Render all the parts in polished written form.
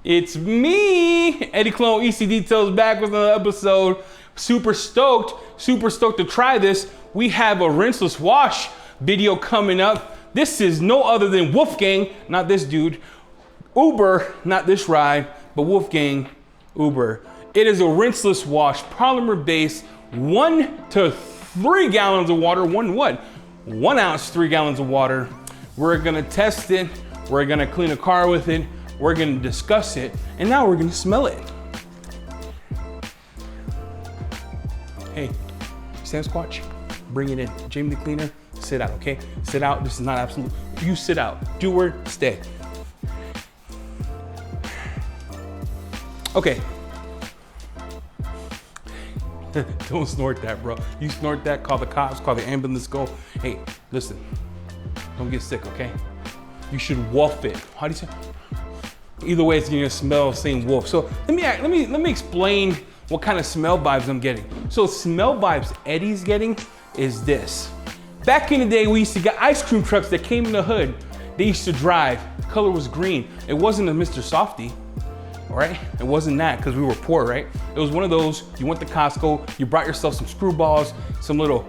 It's me, Eddie Clone EC Details, back with another episode. Super stoked to try this. We have a rinseless wash video coming up. This is no other than Wolfgang, not this dude. Uber, not this ride, but Wolfgang Uber. It is a rinseless wash, polymer based, 1 to 3 gallons of water. 1 ounce, 3 gallons of water. We're gonna test it. We're gonna clean a car with it. We're gonna discuss it. And now we're gonna smell it. Hey, Sam Squatch, bring it in. Jamie the cleaner, sit out, okay? Sit out, this is not absolute. You sit out, do word, stay. Okay. Don't snort that, bro. You snort that, call the cops, call the ambulance, go. Hey, listen, don't get sick, okay? You should wolf it. How do you say? Either way, it's gonna smell same wolf. So let me explain what kind of smell vibes I'm getting. So smell vibes Eddie's getting is this. Back in the day, we used to get ice cream trucks that came in the hood. They used to drive, the color was green. It wasn't a Mr. Softy. All right, it wasn't that because we were poor, right? It was one of those, you went to Costco, you brought yourself some screwballs, some little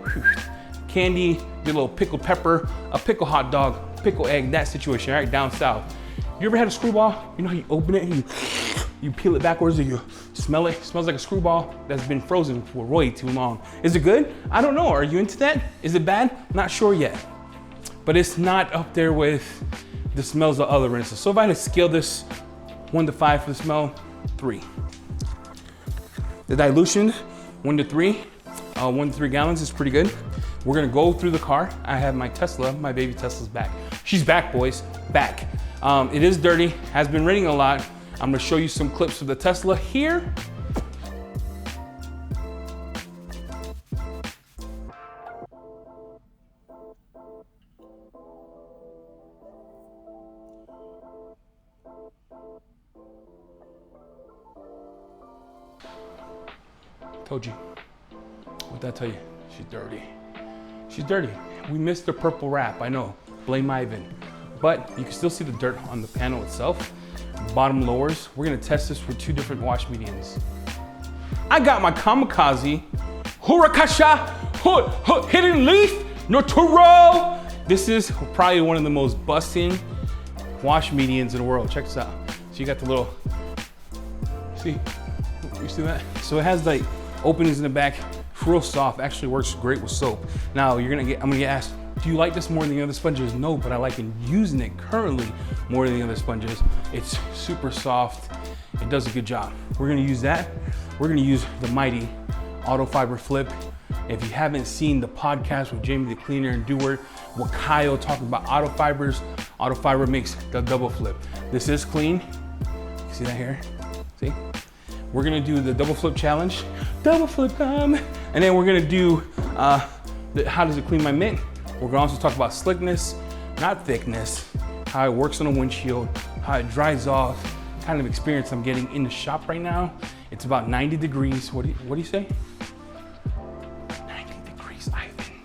candy, your little pickled pepper, a pickle hot dog, pickle egg, that situation, right, down south. You ever had a screwball? You know how you open it and you peel it backwards and you smell it? It smells like a screwball that's been frozen for way too long. Is it good? I don't know, are you into that? Is it bad? Not sure yet. But it's not up there with the smells of other rinses. So if I had to scale this 1 to 5 for the smell, 3. The dilution, 1 to 3. 1 to 3 gallons is pretty good. We're gonna go through the car. I have my Tesla, my baby Tesla's back. She's back, boys, back. It is dirty, has been raining a lot. I'm gonna show you some clips of the Tesla here. Told you. What'd that tell you? She's dirty. She's dirty. We missed the purple wrap, I know. Blame Ivan. But you can still see the dirt on the panel itself. Bottom lowers. We're gonna test this for 2 different wash mediums. I got my Kamikaze Hurakasha Hidden Leaf Naturo. This is probably one of the most busting wash mediums in the world. Check this out. So you got the little, see? You see that? So it has like openings in the back, real soft, actually works great with soap. Now I'm gonna get asked, do you like this more than the other sponges? No, but I like using it currently more than the other sponges. It's super soft, it does a good job. We're gonna use that. We're gonna use the mighty Auto Fiber Flip. If you haven't seen the podcast with Jamie the Cleaner and Doer, with Kyle talking about auto fibers, Auto Fiber makes the double flip. This is clean, see that here, see? We're gonna do the double flip challenge. Double flip time. And then we're gonna do how does it clean my mint. We're gonna also talk about slickness, not thickness, how it works on a windshield, how it dries off, kind of experience I'm getting in the shop right now. It's about 90 degrees. What do you say? 90 degrees, Ivan.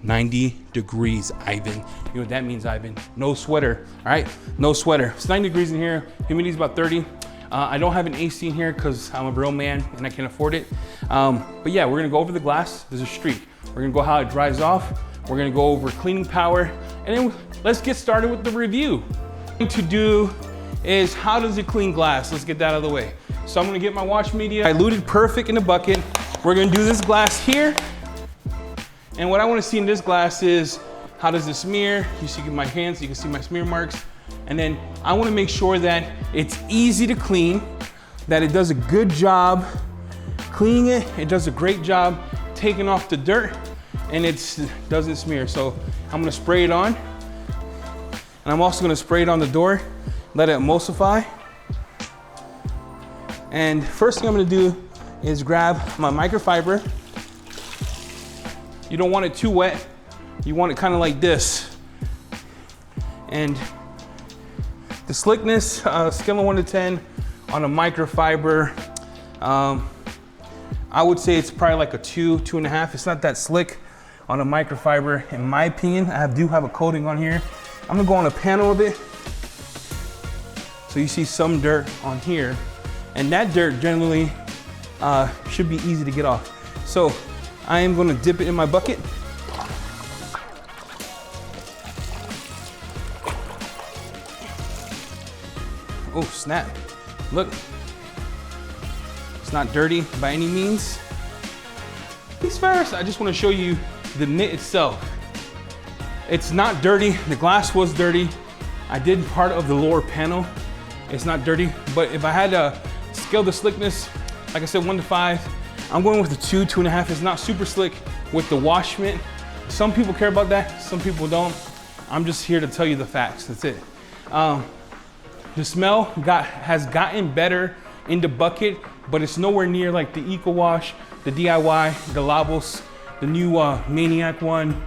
90 degrees, Ivan. You know what that means, Ivan? No sweater, all right? No sweater. It's 90 degrees in here. Humidity's about 30. I don't have an AC in here because I'm a real man and I can afford it. But yeah, we're gonna go over the glass. There's a streak. We're gonna go how it dries off. We're gonna go over cleaning power. And then let's get started with the review. What I'm going to do is how does it clean glass? Let's get that out of the way. So I'm gonna get my wash media diluted perfect in a bucket. We're gonna do this glass here. And what I wanna see in this glass is how does it smear? You see my hands, you can see my smear marks. And then I wanna make sure that it's easy to clean, that it does a good job cleaning it. It does a great job taking off the dirt and it doesn't smear. So I'm gonna spray it on. And I'm also gonna spray it on the door, let it emulsify. And first thing I'm gonna do is grab my microfiber. You don't want it too wet. You want it kind of like this. And the slickness, scale of 1 to 10 on a microfiber, I would say it's probably like a 2, 2.5. It's not that slick on a microfiber, in my opinion. I do have a coating on here. I'm gonna go on a panel of it. So you see some dirt on here, and that dirt generally should be easy to get off. So I am gonna dip it in my bucket. Oh snap, look. It's not dirty by any means. First, I just wanna show you the knit itself. It's not dirty, the glass was dirty. I did part of the lower panel. It's not dirty, but if I had to scale the slickness, like I said, 1 to 5, I'm going with a 2, 2.5. It's not super slick with the wash mitt. Some people care about that, some people don't. I'm just here to tell you the facts, that's it. The smell has gotten better in the bucket, but it's nowhere near like the Eco Wash, the DIY, the Labos, the new Maniac one.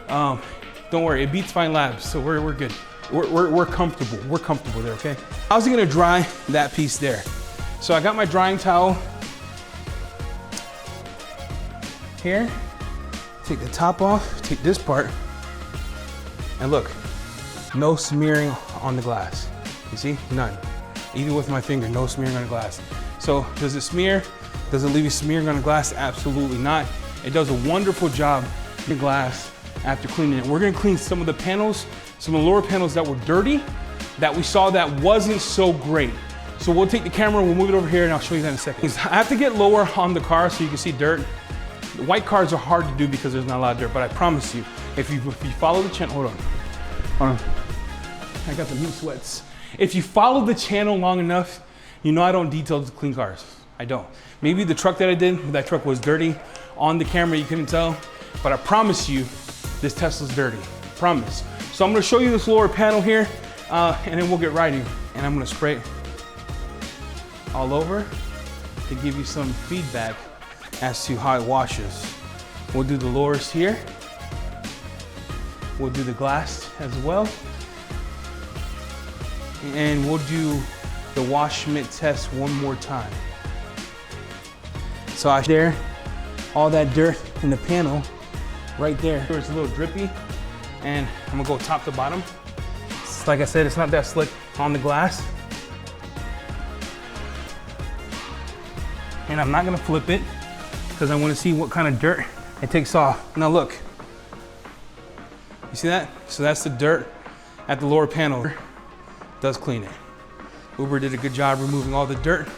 Don't worry, it beats Fine Labs, so we're good. We're comfortable. We're comfortable there, okay? How's it gonna dry that piece there? So I got my drying towel here. Take the top off, take this part, and look, no smearing on the glass. You see, none. Even with my finger, no smearing on the glass. So does it smear? Does it leave you smearing on the glass? Absolutely not. It does a wonderful job in the glass after cleaning it. We're gonna clean some of the panels, some of the lower panels that were dirty, that we saw that wasn't so great. So we'll take the camera, we'll move it over here, and I'll show you that in a second. I have to get lower on the car so you can see dirt. The white cars are hard to do because there's not a lot of dirt, but I promise you, if you follow the channel, hold on. I got the meat sweats. If you follow the channel long enough, you know I don't detail to clean cars. I don't. Maybe the truck that I did, that truck was dirty. On the camera, you couldn't tell, but I promise you, this Tesla's dirty, promise. So I'm gonna show you this lower panel here, and then we'll get riding. And I'm gonna spray it all over to give you some feedback as to how it washes. We'll do the lowers here. We'll do the glass as well. And we'll do the wash mitt test one more time. So I there, all that dirt in the panel right there. It's a little drippy, and I'm gonna go top to bottom. Like I said, it's not that slick on the glass. And I'm not gonna flip it because I wanna see what kind of dirt it takes off. Now look, you see that? So that's the dirt at the lower panel. Does clean it. Uber did a good job removing all the dirt,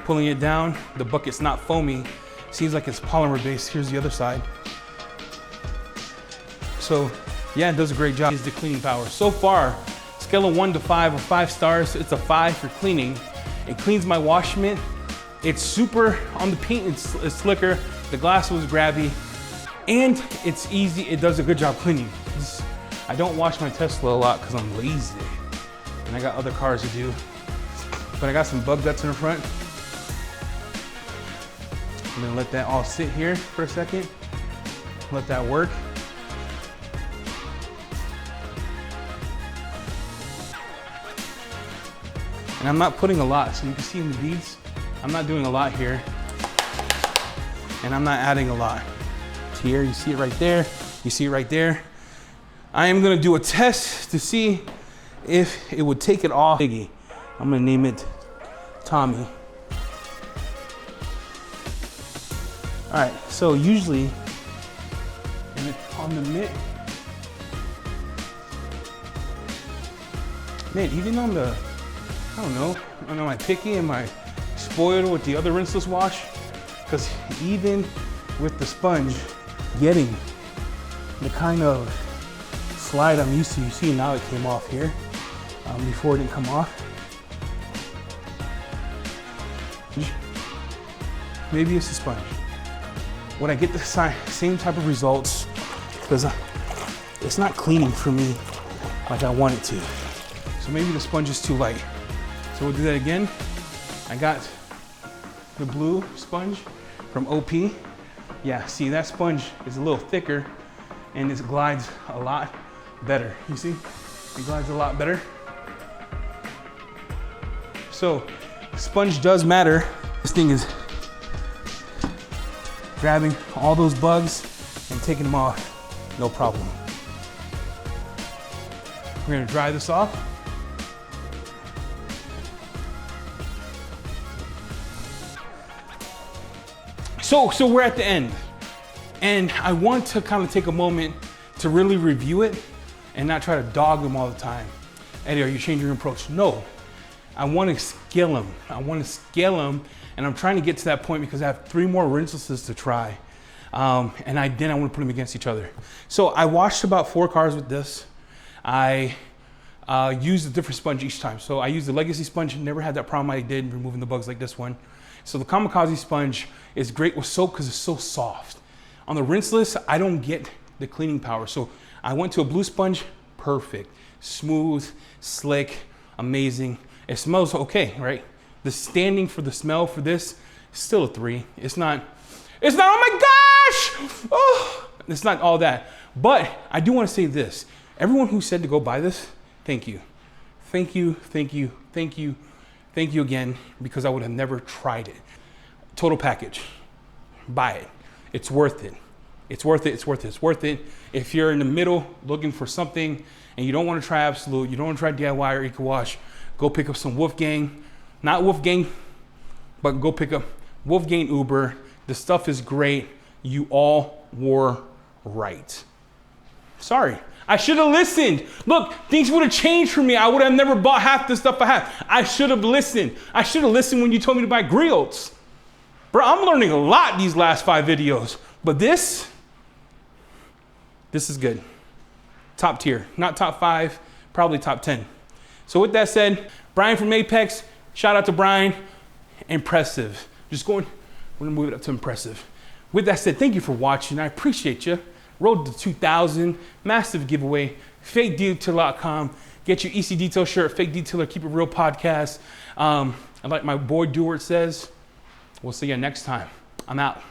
pulling it down. The bucket's not foamy. Seems like it's polymer based. Here's the other side. So yeah, it does a great job. Is the cleaning power. So far, scale of 1 to 5 or 5 stars, it's a 5 for cleaning. It cleans my wash mitt. It's super on the paint, it's slicker. The glass was grabby, and it's easy. It does a good job cleaning. I don't wash my Tesla a lot because I'm lazy. And I got other cars to do. But I got some bug guts in the front. I'm gonna let that all sit here for a second. Let that work. And I'm not putting a lot, so you can see in the beads, I'm not doing a lot here. And I'm not adding a lot. Here, you see it right there. You see it right there. I am gonna do a test to see if it would take it off. Biggie. I'm gonna name it Tommy. All right, so usually on the mitt, man, even on the, I don't know, am I picky? Am I spoiled with the other rinseless wash? Because even with the sponge, getting the kind of slide I'm used to, you see now it came off here. Before it didn't come off. Maybe it's the sponge. When I get the same type of results, because it's not cleaning for me like I want it to. So maybe the sponge is too light. So we'll do that again. I got the blue sponge from OP. Yeah, see that sponge is a little thicker and it glides a lot better. You see, it glides a lot better. So sponge does matter. This thing is grabbing all those bugs and taking them off, no problem. We're gonna dry this off. So we're at the end. And I want to kind of take a moment to really review it and not try to dog them all the time. Eddie, are you changing your approach? No, I want to scale them. And I'm trying to get to that point because I have 3 more rinselesses to try. And then I want to put them against each other. So I washed about 4 cars with this. I used a different sponge each time. So I used the Legacy sponge, never had that problem I did removing the bugs like this one. So the Kamikaze sponge is great with soap because it's so soft. On the rinseless, I don't get the cleaning power. So I went to a blue sponge, perfect. Smooth, slick, amazing. It smells okay, right? The standing for the smell for this, still a 3. It's not, oh my gosh! Oh, it's not all that. But I do want to say this. Everyone who said to go buy this, thank you. Thank you, thank you, thank you, thank you again, because I would have never tried it. Total package, buy it. It's worth it. It's worth it, it's worth it, it's worth it. If you're in the middle looking for something and you don't want to try Absolute, you don't want to try DIY or Eco Wash, go pick up some Wolfgang. Not Wolfgang, but go pick up Wolfgang Über. The stuff is great. You all were right. Sorry, I should have listened. Look, things would have changed for me. I would have never bought half the stuff I have. I should have listened. I should have listened when you told me to buy grills. Bro, I'm learning a lot these last 5 videos, but this is good. Top tier, not top 5, probably top 10. So with that said, Brian from Apex, shout out to Brian. Impressive. We're gonna move it up to impressive. With that said, thank you for watching. I appreciate you. Road to 2,000, massive giveaway, fakedetail.com. Get your EC Detail shirt, Fake Detailer, Keep It Real podcast. I like my boy Do Where It Says. We'll see you next time. I'm out.